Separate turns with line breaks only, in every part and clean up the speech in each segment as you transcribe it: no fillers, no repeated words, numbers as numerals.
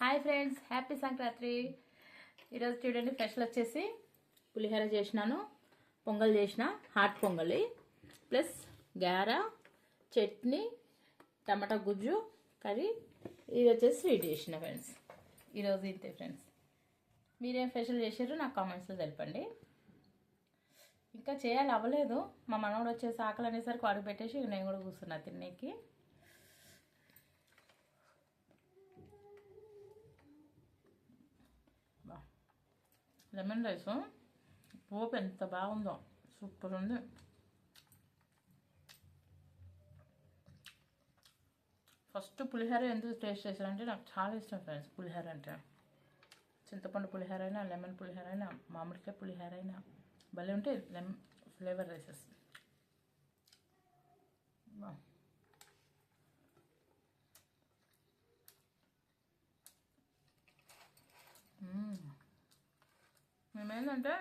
Hi friends, happy Sankranti. ఈరోజు చూడండి, special వచ్చేసి పులిహోర చేసినాను, పొంగల్ చేసిన, హాట్ పొంగలి ప్లస్ గార, చట్నీ, టమాటా గుజ్జు కర్రీ. ఇది వచ్చేసి స్వీట్ చేసిన ఫ్రెండ్స్. ఈరోజు ఇంతే ఫ్రెండ్స్. మీరేం స్పెషల్ చేసారు నాకు కామెంట్స్లో తెలపండి. ఇంకా చేయాలి, అవ్వలేదు. మా మనవడు వచ్చేసి ఆకలి అనేసరికి వాడికి పెట్టేసి నేను కూడా కూర్చున్నా తినేకి. లెమన్ రైస్ పోపు ఎంత బాగుందో, సూపర్ ఉంది. ఫస్ట్ పులిహోర ఎందుకు టేస్ట్ చేశారంటే నాకు చాలా ఇష్టం ఫ్రెండ్స్. పులిహోర అంటే చింతపండు పులిహోర అయినా, లెమన్ పులిహోర అయినా, మామిడికాయ పులిహోర అయినా భలే ఉంటాయి ఫ్లేవర్ రైసెస్. మేమేంటంటే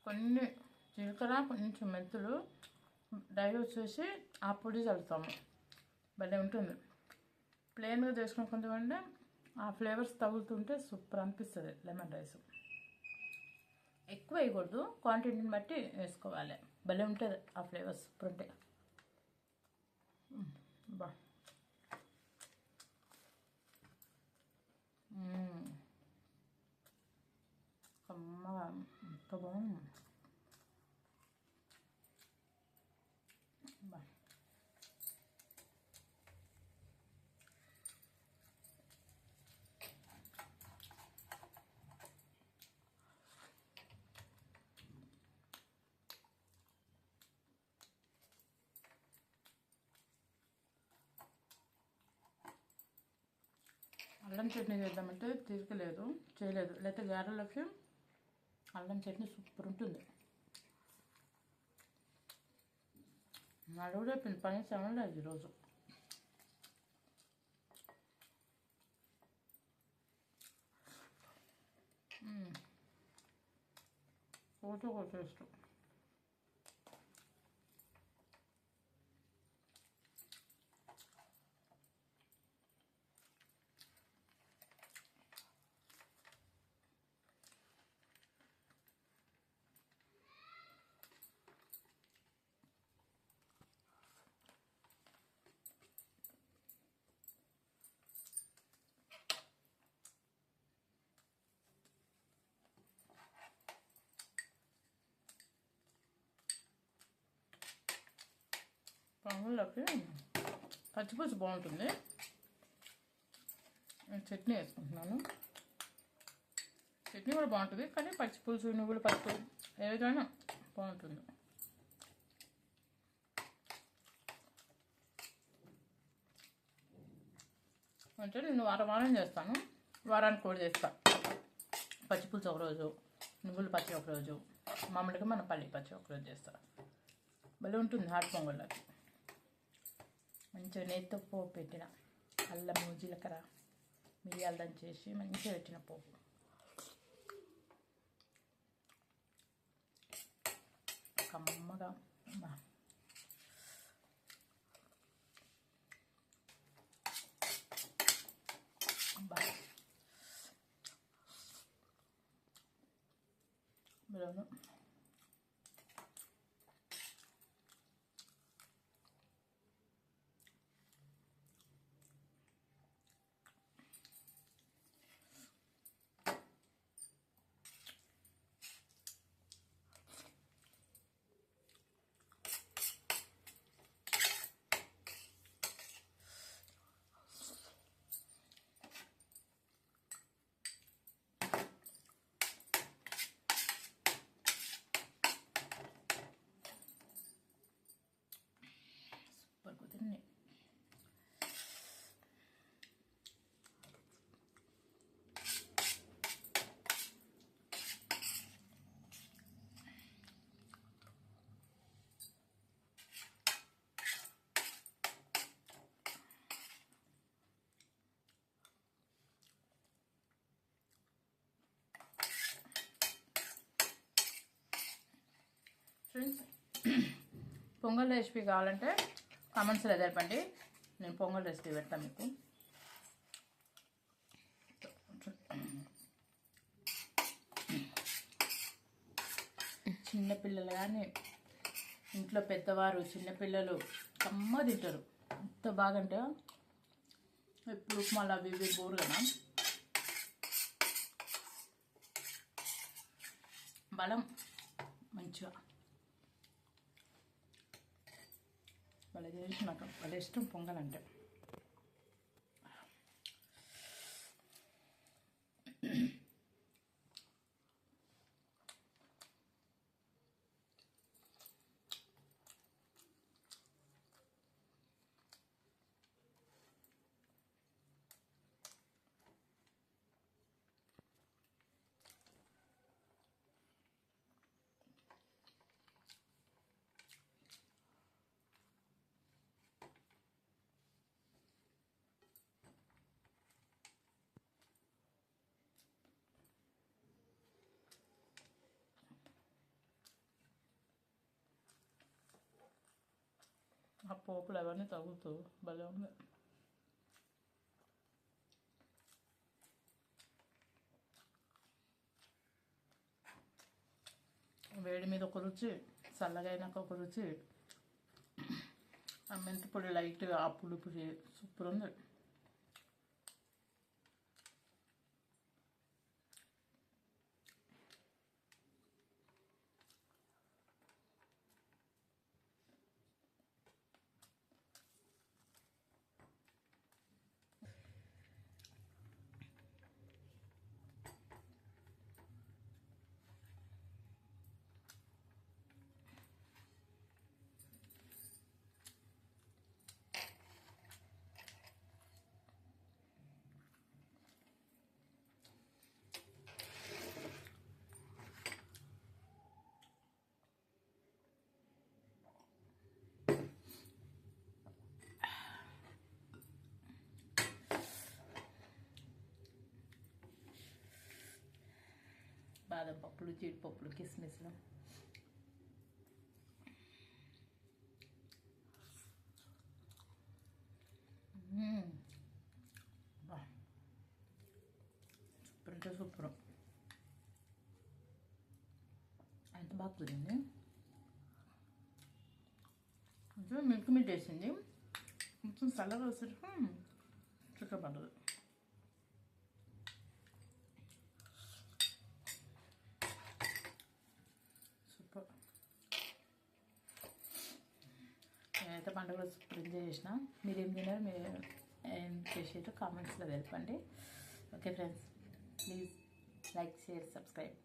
కొన్ని జీలకర్ర, కొంచెం మెంతులు డైల్యూట్ చేసి ఆ పొడి చల్లుతాము. భలే ఉంటుంది. ప్లెయిన్గా చేసుకుని కొంచెమంటే ఆ ఫ్లేవర్స్ తగులుతుంటే సూపర్ అనిపిస్తుంది. లెమన్ రైస్ ఎక్కువ వేయకూడదు, క్వాంటిటీని బట్టి వేసుకోవాలి. భలే ఉంటుంది ఆ ఫ్లేవర్స్ సూపర్ ఉంటాయి. బా కమ్మగా ఎంత బాగుంది. బా అల్లం చట్నీ చేద్దామంటే తీరికలేదు, చేయలేదు. లేకపోతే గారెలకి అల్లం చట్నీ సూపర్ ఉంటుంది. నడువుడే పని చేయలేదు ఈరోజు. ఒక టేస్ట్. పొంగల్లోకి పచ్చిపులుసు బాగుంటుంది. చట్నీ వేసుకుంటున్నాను. చట్నీ కూడా బాగుంటుంది, కానీ పచ్చిపులుసు, నువ్వులు, పచ్చిపులుసు ఏదైనా బాగుంటుంది. అంటే నేను వారం చేస్తాను, వారానికి కూడా చేస్తాను. పచ్చిపులుసు ఒకరోజు, నువ్వులు పచ్చి ఒకరోజు, మామిడికి మన పల్లి పచ్చి ఒకరోజు చేస్తాను. భలే ఉంటుంది హాట్ పొంగల్లోకి. మంచిగా నేతితో పోపు పెట్టిన, అల్లము, జీలకర్ర, మిరియాలు దంచేసి మంచిగా పెట్టిన పోపు కమ్మగా. బాగా కుదిరినాయి. ఫ్రెండ్స్, పొంగల్ రెసిపీ కావాలంటే కామెంట్స్లో తెలపండి. నేను పొంగల్ రెసిపీ పెడతాను మీకు. చిన్నపిల్లలు కానీ ఇంట్లో పెద్దవారు చిన్నపిల్లలు కమ్మ తింటారు. ఎంత బాగంటే ఎప్పుడు ఉప్మాలు అవి ఇవి బోరు కదా. బలం మంచిగా వాళ్ళ చేసి నాకు వాళ్ళ ఇష్టం పొంగల్ అంటే. ఆ పోపులు అవన్నీ తగులుతూ భలే ఉంది. వేడి మీద ఒక రుచి, చల్లగా అయినాక ఒక రుచి. ఆ మెంతి పొడి లైట్గా ఆ పులుపు సూపర్ ఉంది. బాదం పప్పులు, జీడిపప్పులు, కిస్మిస్లు. సూపర్ అంటే సూపర్. ఎంత బాగా కుదిరింది. కొంచెం మిల్క్ మీట్ వేసింది, కొంచెం చల్లగా వస్తే చికెన్ పడదు. సూపర్. నేనైతే పండుగలో సూపర్ ఎంజాయ్ చేసిన. మీరేం తిన్నారు, మీరు ఏం చేసారో కామెంట్స్లో తెలపండి. Okay friends, please like, share, subscribe.